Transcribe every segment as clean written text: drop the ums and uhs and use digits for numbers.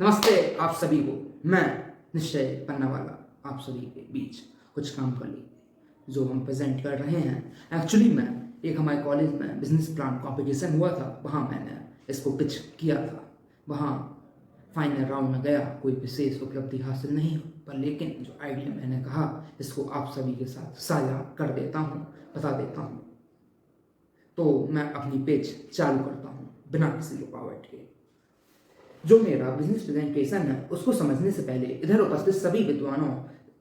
नमस्ते आप सभी को। मैं निश्चय पन्ना वाला आप सभी के बीच कुछ काम कर ली जो हम प्रेजेंट कर रहे हैं। एक्चुअली मैं एक हमारे कॉलेज में बिजनेस प्लान कंपटीशन हुआ था, वहाँ मैंने इसको पिच किया था। वहाँ फाइनल राउंड में गया, कोई विशेष उपलब्धि हासिल नहीं हुई, पर लेकिन जो आइडिया मैंने कहा इसको आप सभी के साथ साझा कर देता हूँ, बता देता हूँ। तो मैं अपनी पेज चालू करता हूँ बिना किसी रुकावट के। जो मेरा बिजनेस प्रेजेंटेशन है उसको समझने से पहले इधर उपस्थित सभी विद्वानों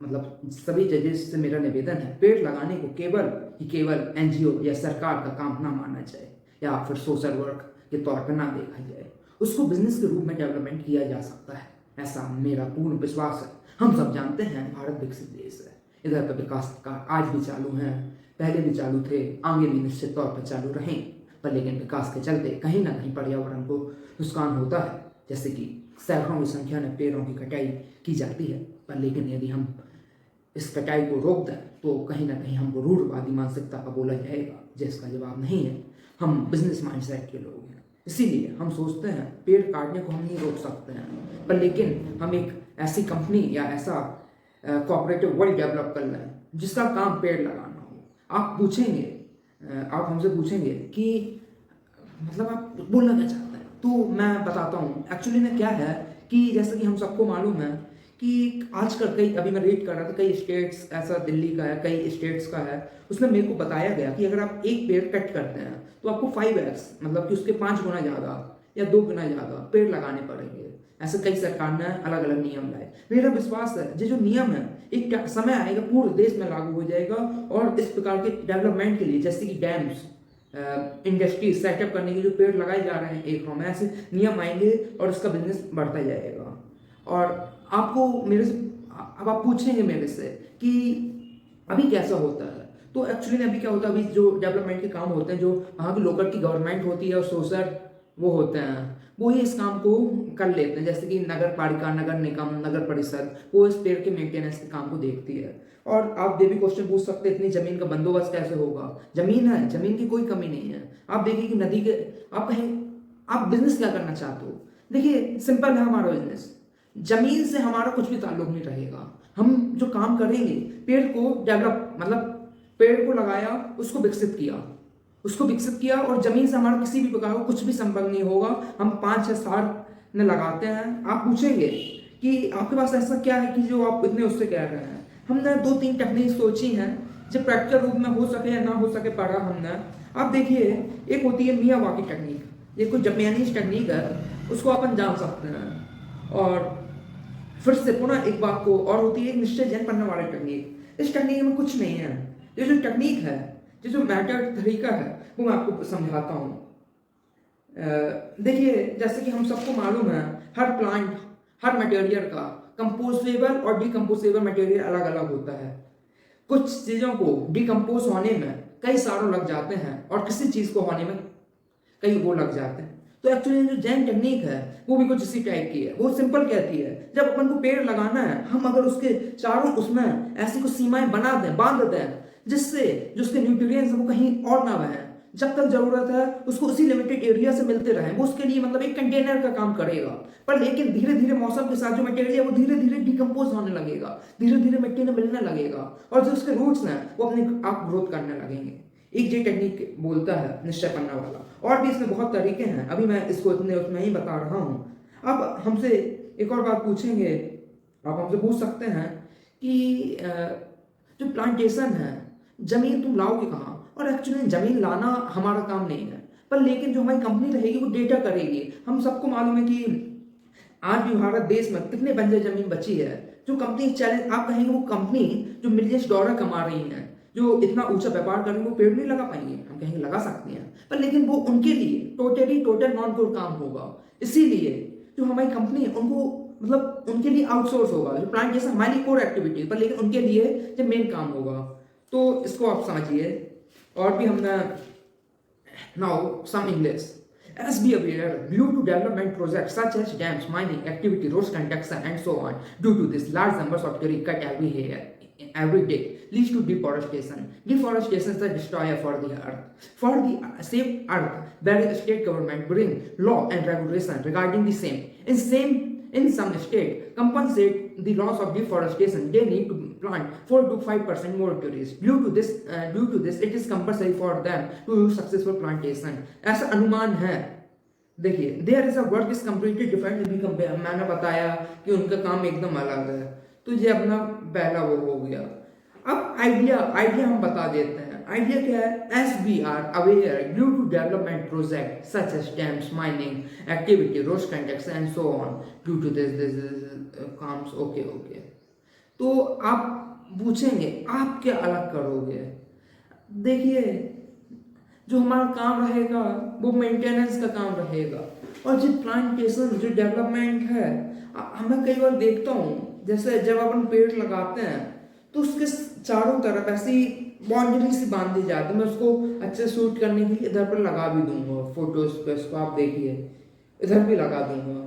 मतलब सभी जजेस से मेरा निवेदन है, पेड़ लगाने को केवल एनजीओ या सरकार का काम ना माना जाए या फिर सोशल वर्क के तौर पर ना देखा जाए। उसको बिजनेस के रूप में डेवलपमेंट किया जा सकता है, ऐसा मेरा पूर्ण विश्वास है। हम सब जानते हैं भारत विकसित देश है, इधर पर विकास का आज भी चालू है, पहले भी चालू थे, आगे भी निश्चित तौर पर चालू रहें। पर लेकिन विकास के चलते कहीं ना कहीं पर्यावरण को नुकसान होता है, जैसे कि सैकड़ों की संख्या में पेड़ों की कटाई की जाती है। पर लेकिन यदि हम इस कटाई को रोक दें तो कहीं ना कहीं हमको रूढ़वादी मानसिकता का बोला जाएगा, जिसका जवाब नहीं है। हम बिजनेस माइंडसेट के लोग हैं, इसीलिए हम सोचते हैं पेड़ काटने को हम नहीं रोक सकते हैं, पर लेकिन हम एक ऐसी कंपनी या ऐसा कोऑपरेटिव वर्ल्ड डेवलप कर लें जिसका काम पेड़ लगाना हो। आप हमसे पूछेंगे कि मतलब आप बोलना क्या चाहते हैं, तो मैं बताता हूँ। एक्चुअली में क्या है कि जैसा कि हम सबको मालूम है कि आजकल कई, अभी मैं रीड कर रहा था, कई स्टेट्स, ऐसा दिल्ली का है, कई स्टेट्स का है, उसमें मेरे को बताया गया कि अगर आप एक पेड़ कट करते हैं तो आपको 5x मतलब कि उसके 5 गुना ज़्यादा या 2 गुना ज़्यादा पेड़ लगाने पड़ेंगे। ऐसे कई सरकार ने अलग अलग नियम लाए। मेरा विश्वास है ये जो नियम है एक समय आएगा पूरे देश में लागू हो जाएगा, और इस प्रकार के डेवलपमेंट के लिए जैसे कि डैम्स, इंडस्ट्री सेटअप करने के जो पेड़ लगाए जा रहे हैं एक में, ऐसे नियम आएंगे और इसका बिजनेस बढ़ता जाएगा। और आपको मेरे से अब आप पूछेंगे मेरे से कि अभी कैसा होता है, तो एक्चुअली में अभी क्या होता है, अभी जो डेवलपमेंट के काम होते हैं, जो वहाँ की लोकल की गवर्नमेंट होती है और सोशल वो होते हैं, वो ही इस काम को कर लेते हैं। जैसे कि नगर पालिका, नगर निगम, नगर परिषद, वो इस पेड़ के मेंटेनेंस के काम को देखती है। और आप ये भी क्वेश्चन पूछ सकते हैं इतनी जमीन का बंदोबस्त कैसे होगा। जमीन है, जमीन की कोई कमी नहीं है। आप देखिए कि नदी के, आप कहीं आप बिजनेस क्या करना चाहते हो, देखिए सिंपल है हमारा बिजनेस, जमीन से हमारा कुछ भी ताल्लुक नहीं रहेगा। हम जो काम करेंगे, पेड़ को डेवलप मतलब पेड़ को लगाया, उसको विकसित किया और जमीन से हमारा किसी भी प्रकार का कुछ भी संपर्क नहीं होगा। हम 5 या 7 ने लगाते हैं। आप पूछेंगे कि आपके पास ऐसा क्या है कि जो आप इतने उससे कह रहे हैं। हमने 2-3 टेक्निक सोची हैं जो प्रैक्टिकल रूप में हो सके या ना हो सके, पढ़ा हमने। आप देखिए, एक होती है मियावाकी टेक्निक, ये कोई जापानीज टेक्निक है, उसको अपन जान सकते हैं। और फिर से पुनः एक बात को, और होती है निश्चय जैन पन्ना वाला टेक्निक। इस टेक्निक में कुछ नहीं है, ये जो टेक्निक है, ये जो मैटर तरीका है, वो मैं आपको समझाता हूँ। देखिए, जैसे कि हम सबको मालूम है, हर प्लांट, हर मटेरियल का कंपोजेबल और डिकम्पोजेबल मटेरियल अलग अलग होता है। कुछ चीज़ों को डिकम्पोज होने में कई सालों लग जाते हैं और किसी चीज़ को होने में कई वो लग जाते हैं। तो एक्चुअली जो जैन टेक्निक है वो भी कुछ इसी टाइप की है। वो सिंपल कहती है, जब अपन को पेड़ लगाना है, हम अगर उसके चारों उसमें ऐसी कुछ सीमाएं बना दें, बांध दें, जिससे जो उसके न्यूट्रिएंट्स वो कहीं और ना बहें, जब तक जरूरत है उसको उसी लिमिटेड एरिया से मिलते रहें, वो उसके लिए मतलब एक कंटेनर का काम करेगा। पर लेकिन धीरे धीरे मौसम के साथ जो मटेरियल है वो धीरे धीरे डिकम्पोज होने लगेगा, धीरे धीरे मिट्टी में मिलने लगेगा, और जो उसके रूट्स हैं वो अपने आप ग्रोथ करने लगेंगे। एक ये टेक्निक बोलता है निश्चय पन्ना वाला। और भी इसमें बहुत तरीके हैं, अभी मैं इसको इतने उसमें ही बता रहा हूँ। अब हमसे एक और बात पूछेंगे, आप हमसे पूछ सकते हैं कि जो प्लांटेशन है, जमीन तुम लाओगे कहाँ। और एक्चुअली जमीन लाना हमारा काम नहीं है, पर लेकिन जो हमारी कंपनी रहेगी वो डेटा करेगी। हम सबको मालूम है कि आज भी भारत देश में कितने बंजर जमीन बची है। जो कंपनी चैलेंज, आप कहेंगे वो कंपनी जो मिलियंस डॉलर कमा रही है, जो इतना ऊंचा व्यापार करेंगे, वो पेड़ नहीं लगा पाएंगे। हम कहेंगे लगा सकते हैं, पर लेकिन वो उनके लिए टोटल नॉन कोर काम होगा। इसीलिए जो हमारी कंपनी है उनको मतलब उनके लिए आउटसोर्स होगा। जो प्लांट जैसा हमारी कोर एक्टिविटी, पर लेकिन उनके लिए जो मेन काम होगा। तो इसको आप समझिए। और भी हमने now some English as be aware due to development projects such as dams, mining activity, road construction and so on, due to this large numbers of tree cut every year every day leads to deforestation. Deforestation is the destroyer for the earth. For the same earth, various state government bring law and regulation regarding the same. In some state compensate the loss of deforestation. They need to plant 4 to 5% more trees. Due to this, it is compulsory for them to do successful plantation. ऐसा अनुमान है. देखिए, there is a work is completely different. मैंने बताया कि उनका काम एकदम अलग है, तो ये अपना पहला वो हो गया. अब आइडिया हम बता देते हैं. आइडिया क्या है? As we are aware due to development project such as dams, mining activity, road construction and so on. Due to this काम्स. ओके. तो आप पूछेंगे आप क्या अलग करोगे? देखिए, जो हमारा काम रहेगा वो मेंटेनेंस का काम रहेगा. और जो प्लांटेशन, जो डेवलपमेंट है, हमें कई बार देखता हूँ, जैसे जब अपन पेड़ लगाते हैं तो उसके चारों तरफ ऐसी बाउंड्री सी बांध दी जाती है. मैं उसको अच्छे शूट करने के लिए इधर पर लगा भी दूंगा फोटोज पे. इसको आप देखिए, इधर भी लगा दूंगा.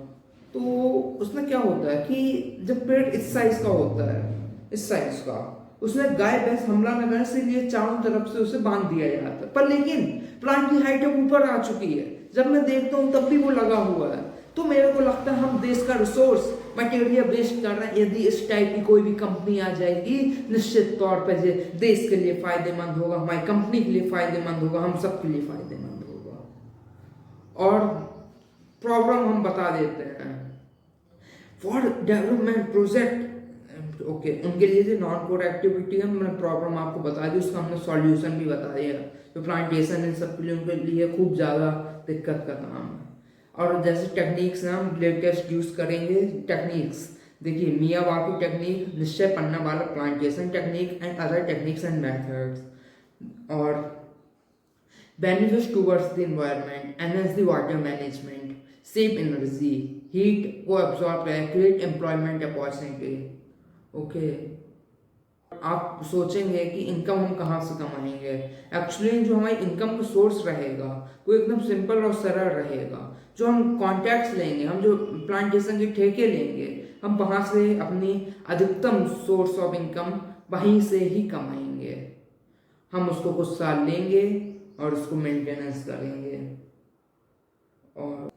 तो उसमें क्या होता है कि जब पेड़ इस साइज का होता है, इस साइज का, उसमें गाय भैंस हमला न करने से लिए चारों तरफ से उसे बांध दिया जाता है. पर लेकिन प्लांट की हाइट अब ऊपर आ चुकी है. जब मैं देखता हूँ तब भी वो लगा हुआ है. तो मेरे को लगता है हम देश का रिसोर्स मटेरियल वेस्ट कर रहे हैं. यदि इस टाइप की कोई भी कंपनी आ जाएगी, निश्चित तौर पर देश के लिए फायदेमंद होगा, हमारी कंपनी के लिए फायदेमंद होगा, हम सबके लिए फायदेमंद होगा. और प्रॉब्लम हम बता देते हैं. फॉर डेवलपमेंट प्रोजेक्ट, ओके, उनके लिए जो नॉन कोर एक्टिविटी है, मैंने प्रॉब्लम आपको बता दी, उसका हमने सॉल्यूशन भी बता दिया. जो प्लांटेशन इन सब के लिए, उनके लिए खूब ज़्यादा दिक्कत का काम है. और जैसे टेक्निक्स हम लेटेस्ट यूज़ करेंगे. टेक्निक्स देखिए, मियावाकी टेक्निक, निश्चय पन्ना वाला plantation technique and other techniques and methods. और benefits towards the environment, enhance the water management, save energy, heat को एब्जॉर्ब करें, क्रिएट एम्प्लॉयमेंट अपॉर्चुनिटी. ओके, आप सोचेंगे कि इनकम हम कहाँ से कमाएंगे. एक्चुअली जो हमारी इनकम का सोर्स रहेगा वो एकदम सिंपल और सरल रहेगा. जो हम कॉन्ट्रैक्ट्स लेंगे, हम जो प्लांटेशन के ठेके लेंगे, हम वहाँ से अपनी अधिकतम सोर्स ऑफ इनकम वहीं से ही कमाएंगे. हम उसको कुछ साल लेंगे और उसको मेंटेनेंस करेंगे. और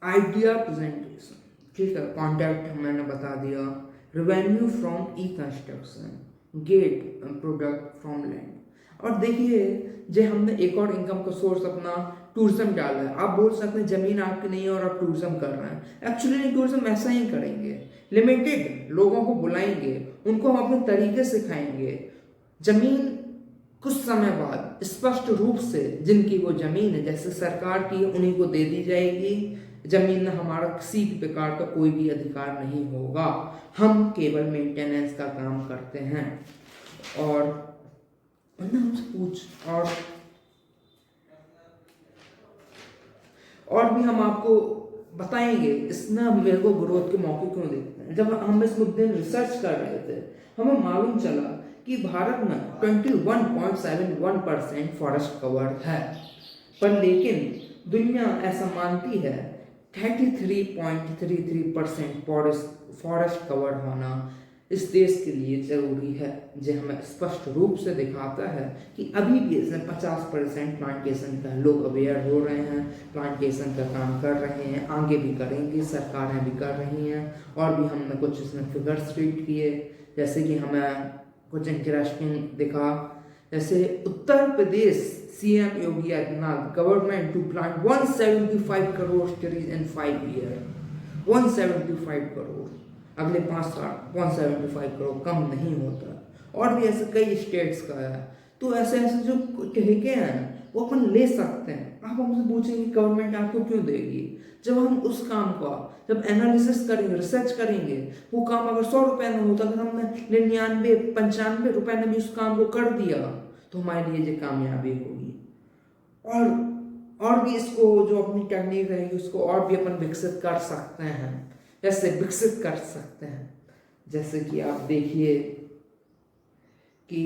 आइडिया प्रेजेंटेशन, ठीक है, कॉन्ट्रैक्ट मैंने बता दिया. रेवेन्यू फ्रॉम ई construction, get product from land. और देखिए, जो हमने एक और इनकम का सोर्स अपना टूरिज्म डाला है. आप बोल सकते हैं जमीन आपकी नहीं है और आप टूरिज्म कर रहे हैं. एक्चुअली टूरिज्म ऐसा ही करेंगे. लिमिटेड लोगों को बुलाएंगे, उनको हम अपने तरीके सिखाएंगे. जमीन कुछ समय बाद स्पष्ट रूप से जिनकी वो जमीन है, जैसे सरकार की, उन्हीं को दे दी जाएगी. जमीन में हमारा किसी भी प्रकार का कोई भी अधिकार नहीं होगा. हम केवल मेंटेनेंस का काम करते हैं. और हमसे पूछ, और भी हम आपको बताएंगे. इसमें हम मेरे को ग्रोथ के मौके क्यों देखते हैं. जब हम इस मुद्दे में रिसर्च कर रहे थे, हमें मालूम चला कि भारत में 21.71% फॉरेस्ट कवर है. पर लेकिन दुनिया ऐसा मानती है 33.33% फॉरेस्ट कवर होना इस देश के लिए जरूरी है. जो हमें स्पष्ट रूप से दिखाता है कि अभी भी इसमें 50% प्लांटेशन का लोग अवेयर हो रहे हैं, प्लांटेशन का काम कर रहे हैं, आगे भी करेंगे, सरकारें भी कर रही हैं. और भी हमने कुछ इसमें फिगर्स रीड किए, जैसे कि हमें कुछ इंटरेस्टिंग दिखा. जैसे Uttar Pradesh CM Yogi Adityanath government to plant 175 crore trees in 5 year. 175 crore अगले 5 साल. 175 करोड़ कम नहीं होता. और भी ऐसे कई स्टेट्स का है. तो ऐसे जो ठेके हैं वो अपन ले सकते हैं. आप हमसे पूछेंगे गवर्नमेंट आपको क्यों देगी. जब हम उस काम का जब एनालिसिस करेंगे, रिसर्च करेंगे, वो काम अगर 100 रुपए में होता, अगर हमने 99-95 रुपए में भी उस काम को कर दिया, तो हमारे लिए ये कामयाबी होगी. और भी इसको जो अपनी टेक्निक रहेगी उसको और भी अपन विकसित कर सकते हैं. जैसे विकसित कर सकते हैं, जैसे कि आप देखिए कि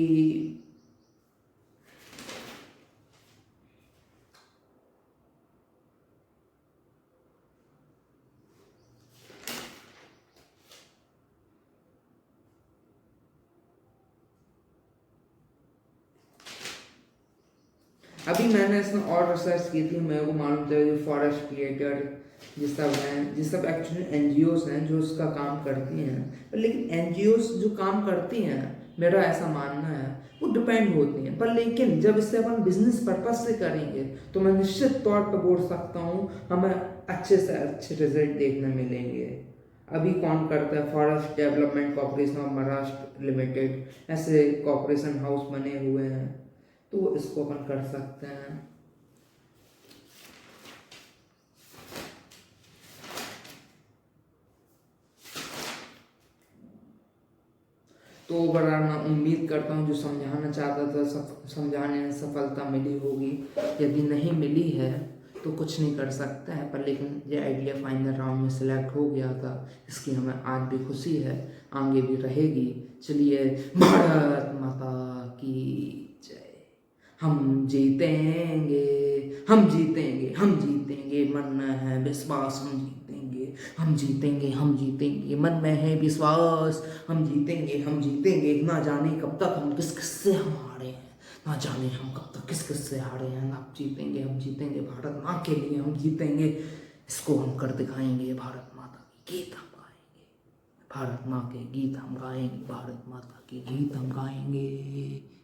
अभी मैंने इसमें और रिसर्च की थी, मेरे को मालूम था जो फॉरेस्ट क्रिएटर ये सब एक्चुअली एनजीओस हैं जो इसका काम करती हैं, पर लेकिन एनजीओस जो काम करती हैं, मेरा ऐसा मानना है, वो डिपेंड होती हैं, पर लेकिन जब इससे अपन बिजनेस पर्पज से करेंगे तो मैं निश्चित तौर पर बोल सकता हूँ हमें अच्छे से अच्छे रिजल्ट देखने मिलेंगे। अभी कौन करता है, forest development corporation of Maharashtra limited, ऐसे कॉर्पोरेशन हाउस बने हुए हैं, तो इसको अपन कर सकते हैं। तो ओवरऑल मैं उम्मीद करता हूँ जो समझाना चाहता था समझाने में सफलता मिली होगी। यदि नहीं मिली है तो कुछ नहीं कर सकता है, पर लेकिन ये आइडिया फाइनल राउंड में सिलेक्ट हो गया था, इसकी हमें आज भी खुशी है, आगे भी रहेगी। चलिए, भारत माता की जय। हम जीतेंगे, हम जीतेंगे, हम जीतेंगे, मन में है विश्वास, हम जीतेंगे, हम जीतेंगे, हम जीतेंगे, मन में है विश्वास, हम जीतेंगे, हम जीतेंगे। ना जाने कब तक हम किस किस से हम हारे हैं, ना जाने हम कब तक किस किस से हारे हैं, आप जीतेंगे, हम जीतेंगे, भारत माँ के लिए हम जीतेंगे, इसको हम कर दिखाएंगे। भारत माता की गीत हम गाएंगे, भारत माँ के गीत हम गाएंगे, भारत माता की गीत हम गाएंगे।